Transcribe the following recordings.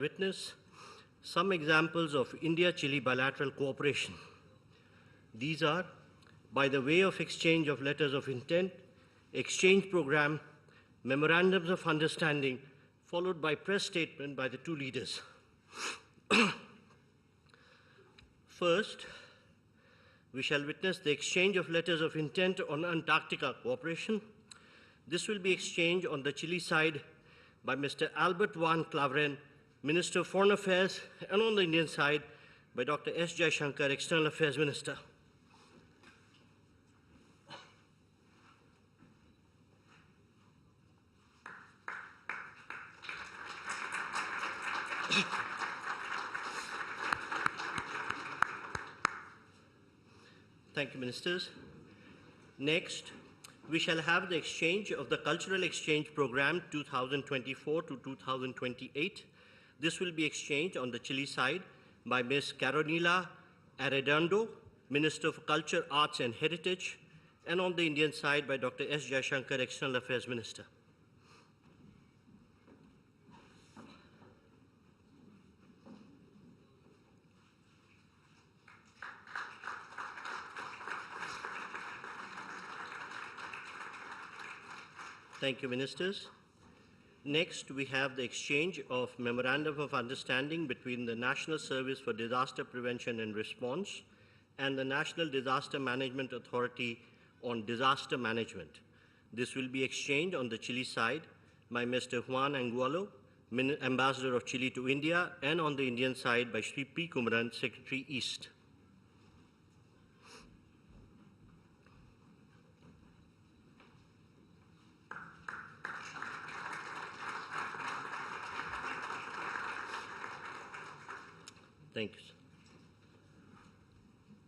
Witness some examples of India-Chile bilateral cooperation. These are, by the way of exchange of letters of intent, exchange program, memorandums of understanding, followed by press statement by the two leaders. First, we shall witness the exchange of letters of intent on Antarctica cooperation. This will be exchanged on the Chile side by Mr. Albert Van Claveren, Minister of Foreign Affairs, and on the Indian side by Dr. S. Jaishankar, External Affairs Minister. Thank you, Ministers. Next, we shall have the exchange of the Cultural Exchange Program 2024 to 2028. This will be exchanged on the Chile side by Ms. Carolina Arredondo, Minister of Culture, Arts and Heritage, and on the Indian side by Dr. S. Jaishankar, External Affairs Minister. Thank you, Ministers. Next, we have the exchange of Memorandum of Understanding between the National Service for Disaster Prevention and Response and the National Disaster Management Authority on Disaster Management. This will be exchanged on the Chile side by Mr. Juan Angulo, Ambassador of Chile to India, and on the Indian side by Sri P. Kumaran, Secretary East. Thank you.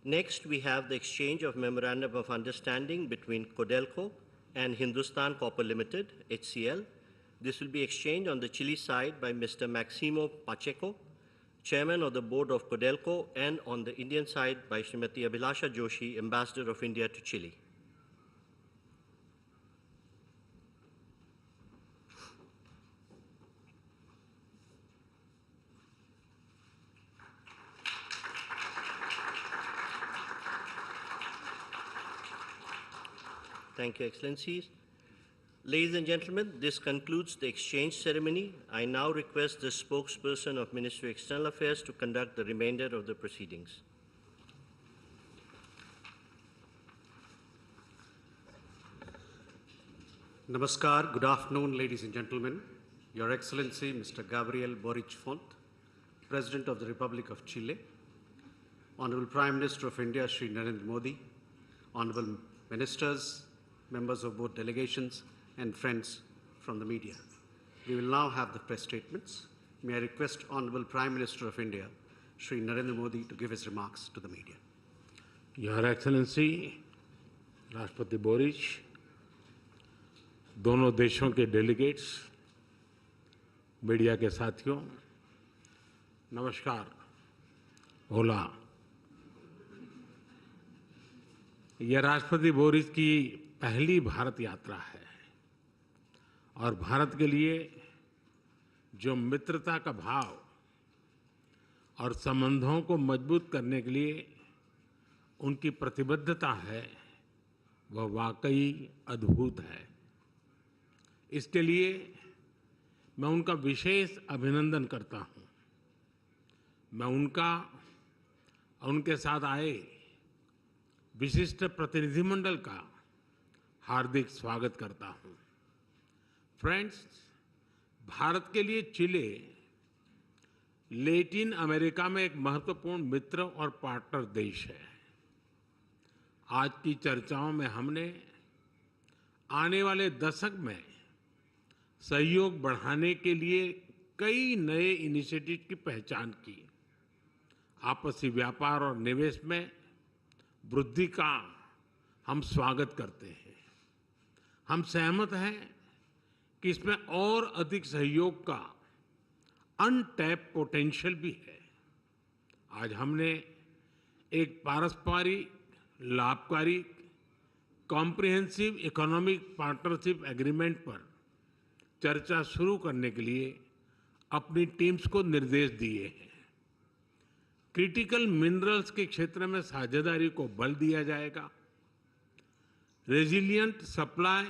Next, we have the exchange of Memorandum of Understanding between Codelco and Hindustan Copper Limited, HCL. This will be exchanged on the Chile side by Mr. Maximo Pacheco, Chairman of the Board of Codelco, and on the Indian side by Srimati Abhilasha Joshi, Ambassador of India to Chile. Thank you, Excellencies. Ladies and gentlemen, this concludes the exchange ceremony. I now request the spokesperson of Ministry of External Affairs to conduct the remainder of the proceedings. Namaskar, good afternoon, ladies and gentlemen. Your Excellency, Mr. Gabriel Boric Font, President of the Republic of Chile, Honorable Prime Minister of India, Shri Narendra Modi, Honorable Ministers, members of both delegations, and friends from the media. We will now have the press statements. May I request Honorable Prime Minister of India, Shri Narendra Modi, to give his remarks to the media. Your Excellency, राष्ट्रपति बोरिच, दोनों देशों के delegates, media के साथियों, नमस्कार। होला। यह राष्ट्रपति बोरिस की पहली भारत यात्रा है और भारत के लिए जो मित्रता का भाव और संबंधों को मजबूत करने के लिए उनकी प्रतिबद्धता है, वह वाकई अद्भुत है। इसके लिए मैं उनका विशेष अभिनंदन करता हूं। मैं उनका और उनके साथ आए विशिष्ट प्रतिनिधिमंडल का हार्दिक स्वागत करता हूं। फ्रेंड्स, भारत के लिए चिले लैटिन अमेरिका में एक महत्वपूर्ण मित्र और पार्टनर देश है। आज की चर्चाओं में हमने आने वाले दशक में सहयोग बढ़ाने के लिए कई नए इनिशिएटिव की पहचान की। आपसी व्यापार और निवेश में वृद्धि का हम स्वागत करते हैं। हम सहमत हैं कि इसमें और अधिक सहयोग का अनटैप पोटेंशियल भी है। आज हमने एक पारस्परिक लाभकारी कॉम्प्रिहेंसिव इकोनॉमिक पार्टनरशिप एग्रीमेंट पर चर्चा शुरू करने के लिए अपनी टीम्स को निर्देश दिए हैं। क्रिटिकल मिनरल्स के क्षेत्र में साझेदारी को बल दिया जाएगा। रेजिलिएंट सप्लाई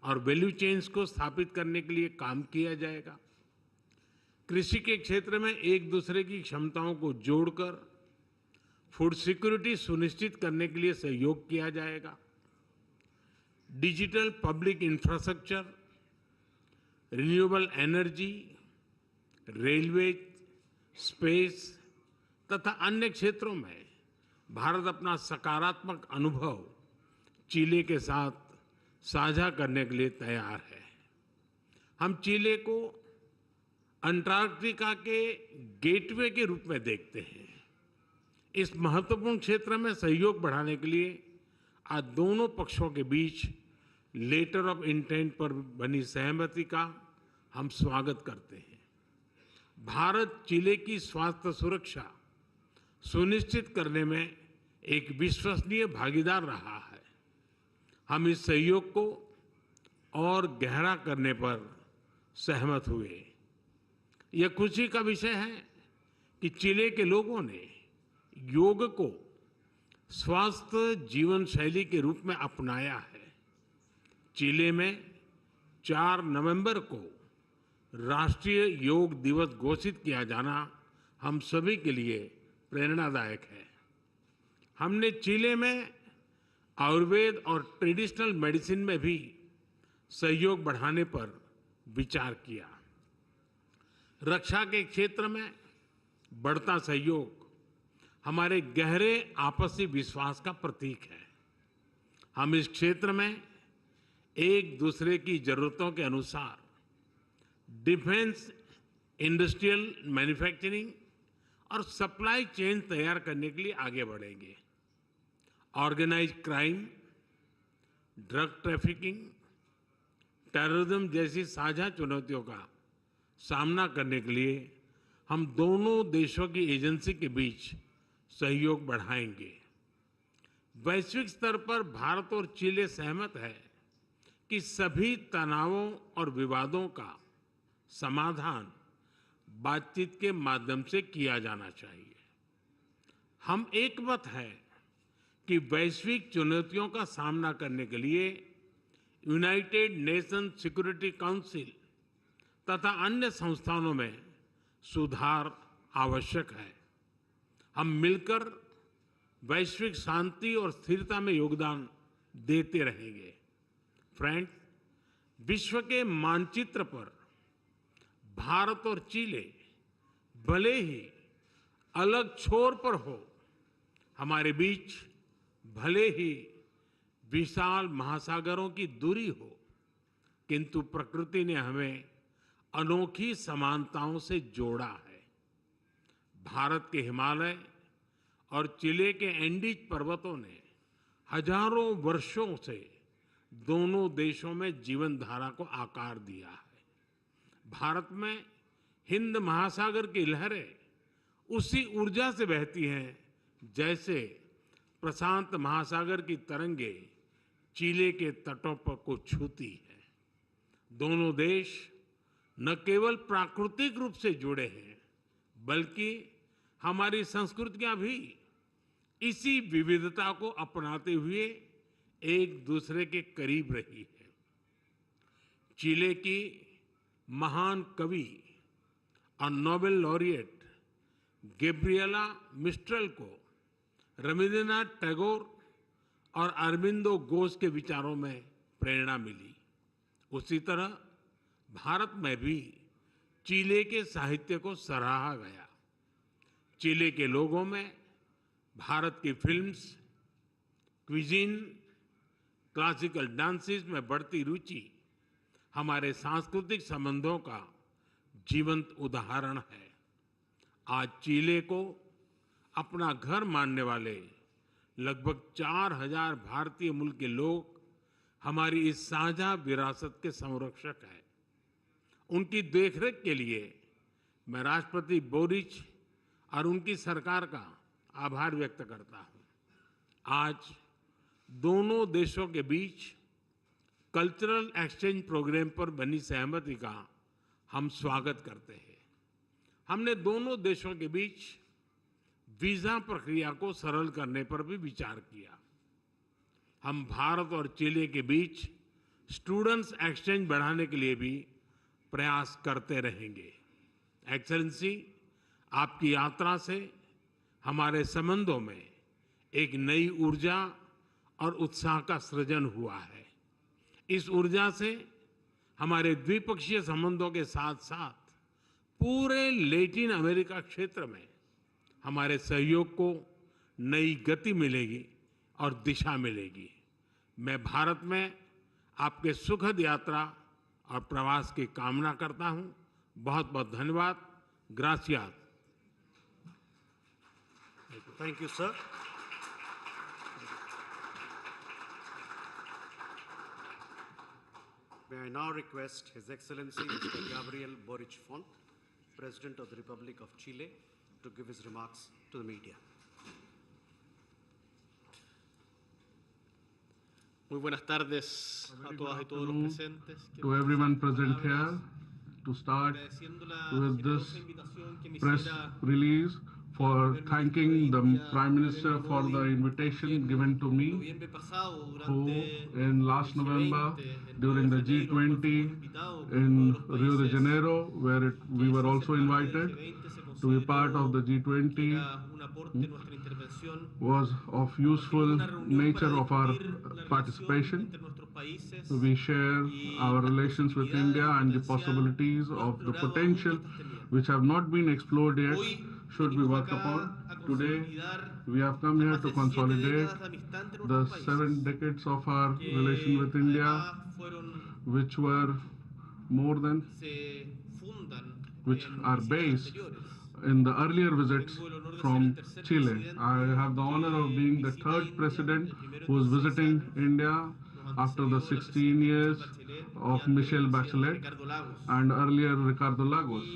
और वैल्यू चेन्स को स्थापित करने के लिए काम किया जाएगा। कृषि के क्षेत्र में एक दूसरे की क्षमताओं को जोड़कर फूड सिक्योरिटी सुनिश्चित करने के लिए सहयोग किया जाएगा। Digital public infrastructure, renewable energy, railway, space तथा अन्य क्षेत्रों में भारत अपना सकारात्मक अनुभव चिले के साथ साझा करने के लिए तैयार है। हम चिले को अंटार्कटिका के गेटवे के रूप में देखते हैं। इस महत्वपूर्ण क्षेत्र में सहयोग बढ़ाने के लिए आज दोनों पक्षों के बीच लेटर ऑफ इंटेंट पर बनी सहमति का हम स्वागत करते हैं। भारत चिले की स्वास्थ्य सुरक्षा सुनिश्चित करने में एक विश्वसनीय भागीदार रहा है। हम इस सहयोग को और गहरा करने पर सहमत हुए। यह खुशी का विषय है कि चिले के लोगों ने योग को स्वास्थ्य जीवन शैली के रूप में अपनाया है। चिले में 4 नवंबर को राष्ट्रीय योग दिवस घोषित किया जाना हम सभी के लिए प्रेरणादायक है। हमने चिले में आयुर्वेद और ट्रेडिशनल मेडिसिन में भी सहयोग बढ़ाने पर विचार किया। रक्षा के क्षेत्र में बढ़ता सहयोग हमारे गहरे आपसी विश्वास का प्रतीक है। हम इस क्षेत्र में एक दूसरे की जरूरतों के अनुसार डिफेंस, इंडस्ट्रियल मैन्युफैक्चरिंग और सप्लाई चेन तैयार करने के लिए आगे बढ़ेंगे। Organise crime, drug trafficking, terrorism जैसी साझा चुनौतियों का सामना करने के लिए हम दोनों देशों की एजेंसी के बीच सहयोग बढ़ाएंगे। वैश्विक स्तर पर भारत और चिले सहमत है कि सभी तनावों और विवादों का समाधान बातचीत के माध्यम से किया जाना चाहिए। हम एकमत हैं कि वैश्विक चुनौतियों का सामना करने के लिए यूनाइटेड नेशन सिक्योरिटी काउंसिल तथा अन्य संस्थानों में सुधार आवश्यक है। हम मिलकर वैश्विक शांति और स्थिरता में योगदान देते रहेंगे। फ्रेंड्स, विश्व के मानचित्र पर भारत और चिले भले ही अलग छोर पर हो, हमारे बीच भले ही विशाल महासागरों की दूरी हो, किंतु प्रकृति ने हमें अनोखी समानताओं से जोड़ा है। भारत के हिमालय और चिले के एंडीज पर्वतों ने हजारों वर्षों से दोनों देशों में जीवन धारा को आकार दिया है। भारत में हिंद महासागर की लहरें उसी ऊर्जा से बहती हैं जैसे प्रशांत महासागर की तरंगे चिले के तटों पर को छूती है। दोनों देश न केवल प्राकृतिक रूप से जुड़े हैं, बल्कि हमारी संस्कृतियां भी इसी विविधता को अपनाते हुए एक दूसरे के करीब रही है। चिले की महान कवि और नोबेल लॉरिएट गैब्रिएला मिस्ट्रेल को रविंद्रनाथ टैगोर और अरबिंदो घोष के विचारों में प्रेरणा मिली। उसी तरह भारत में भी चिले के साहित्य को सराहा गया। चिले के लोगों में भारत की फिल्म्स, क्विजीन, क्लासिकल डांसेस में बढ़ती रुचि हमारे सांस्कृतिक संबंधों का जीवंत उदाहरण है। आज चिले को अपना घर मानने वाले लगभग 4000 भारतीय मूल के लोग हमारी इस साझा विरासत के संरक्षक हैं। उनकी देखरेख के लिए मैं राष्ट्रपति बोरिच और उनकी सरकार का आभार व्यक्त करता हूं। आज दोनों देशों के बीच कल्चरल एक्सचेंज प्रोग्राम पर बनी सहमति का हम स्वागत करते हैं। हमने दोनों देशों के बीच वीजा प्रक्रिया को सरल करने पर भी विचार किया। हम भारत और चिली के बीच स्टूडेंट्स एक्सचेंज बढ़ाने के लिए भी प्रयास करते रहेंगे। एक्सेलेंसी, आपकी यात्रा से हमारे संबंधों में एक नई ऊर्जा और उत्साह का सृजन हुआ है। इस ऊर्जा से हमारे द्विपक्षीय संबंधों के साथ साथ पूरे लैटिन अमेरिका क्षेत्र में हमारे सहयोग को नई गति मिलेगी और दिशा मिलेगी। मैं भारत में आपके सुखद यात्रा और प्रवास की कामना करता हूं। बहुत बहुत धन्यवाद। Gracias. Thank you, sir. May I now request His Excellency Mr. Gabriel Boric Font, President of the Republic of Chile, to give his remarks to the media. Muy buenas tardes a todas y todos los presentes. To everyone present here, to start with this press release for thanking the Prime Minister for the invitation given to me, who in last November during the G20 in Rio de Janeiro, where we were also invited to be part of the G20, was of useful nature of our participation. We share our relations with India and the possibilities of the potential which have not been explored yet should be worked upon. Today, we have come here to consolidate the 7 decades of our relation with India, which were more than, which are based in the earlier visits from Chile. I have the honor of being the 3rd president who is visiting India after the 16 years of Michelle Bachelet and earlier Ricardo Lagos.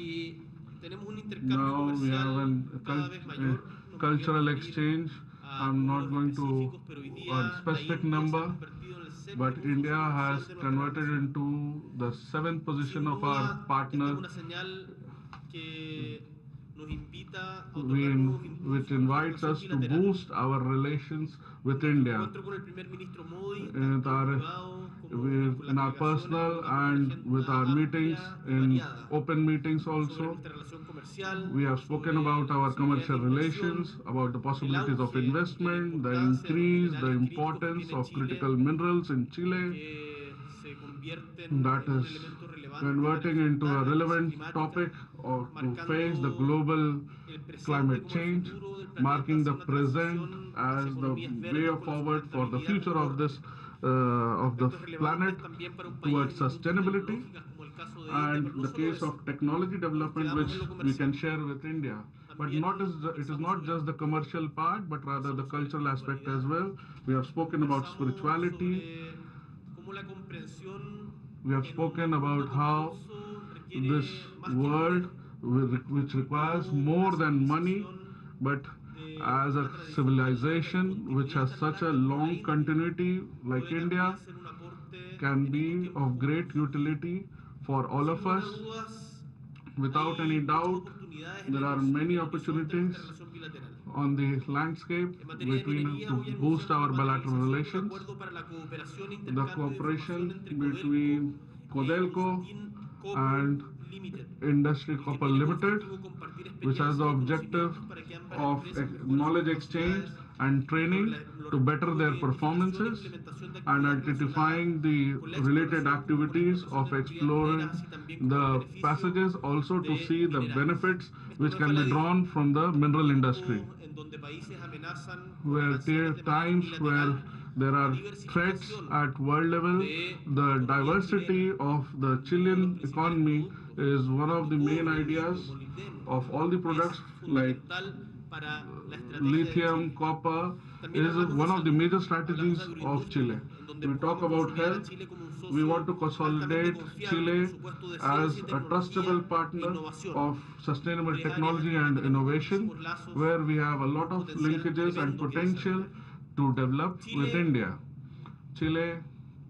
Now we have a cultural exchange. I'm not going to a specific number, but India has converted into the 7th position of our partner, which invites us to boost our relations with India in our personal and with our meetings, in open meetings also. We have spoken about our commercial relations, about the possibilities of investment, the increase, the importance of critical minerals in Chile. That is converting into a relevant topic or to face the global climate change, marking the present as the way forward for the future of this of the planet towards sustainability, and the case of technology development which we can share with India. But it is not just the commercial part, but rather the cultural aspect as well. We have spoken about spirituality. We have spoken about how this world, which requires more than money, but as a civilization which has such a long continuity like India, can be of great utility for all of us. Without any doubt, there are many opportunities on the landscape to boost our bilateral relations. The cooperation between Codelco and Industry Copper Limited, which has the objective of knowledge exchange and training to better their performances, and identifying the related activities of exploring the passages, also to see the benefits which can be drawn from the mineral industry. Where times where there are threats at world level, the diversity of the Chilean economy is one of the main ideas of all the products like lithium, copper, is one of the major strategies of Chile. We talk about health. We want to consolidate Chile as a trustable partner of sustainable technology and innovation, where we have a lot of linkages and potential to develop with India. Chile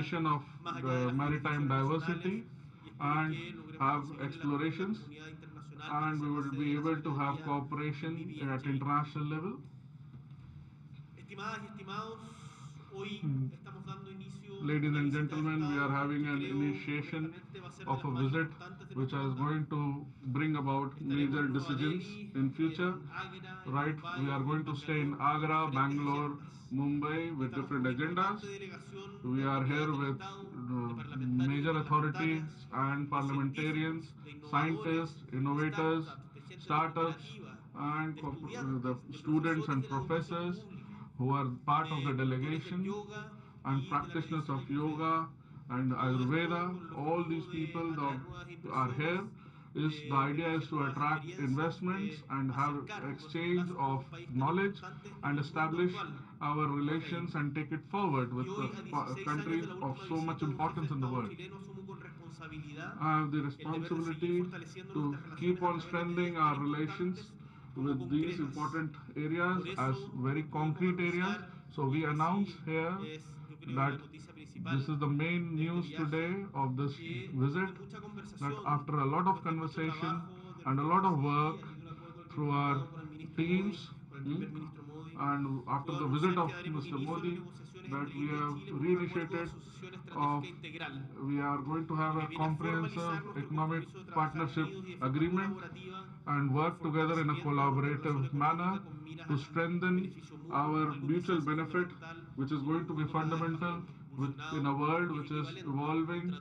preservation of the maritime diversity and have explorations, and we will be able to have cooperation at international level. Ladies and gentlemen, we are having an initiation of a visit which is going to bring about major decisions in future. Right, we are going to stay in Agra, Bangalore, Mumbai with different agendas. We are here with major authorities and parliamentarians, scientists, innovators, startups, and the students and professors who are part of the delegation, and practitioners of yoga and Ayurveda. All these people that are here. The idea is to attract investments and have exchange of knowledge and establish our relations and take it forward with the countries of so much importance in the world. I have the responsibility to keep on strengthening our relations with these important areas as very concrete areas. So we announce here that this is the main news today of this visit, that after a lot of conversation and a lot of work through our teams, and after the visit of Mr. Modi, that we have reinitiated of we are going to have a comprehensive economic partnership agreement and work together in a collaborative manner to strengthen our mutual benefit, which is going to be fundamental in a world which is evolving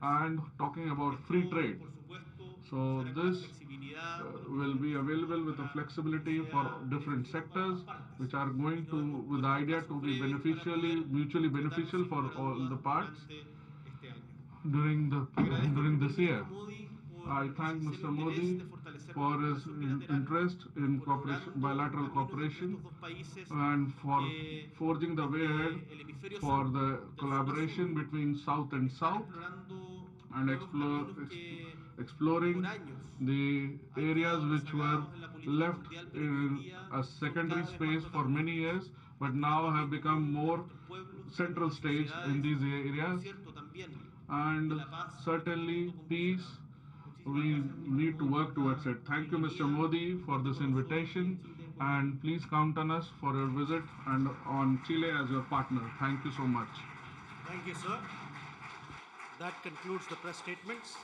and talking about free trade. So this will be available with a flexibility for different sectors, which are going to, with the idea to be mutually beneficial for all the parts during this year. I thank Mr. Modi for his interest in bilateral cooperation, and for forging the way ahead for the collaboration between South and South, and exploring the areas which were left in a secondary space for many years, but now have become more central stage in these areas. And certainly peace, we need to work towards it. Thank you, Mr. Modi, for this invitation, and please count on us for your visit and on Chile as your partner. Thank you so much. Thank you, sir. That concludes the press statements.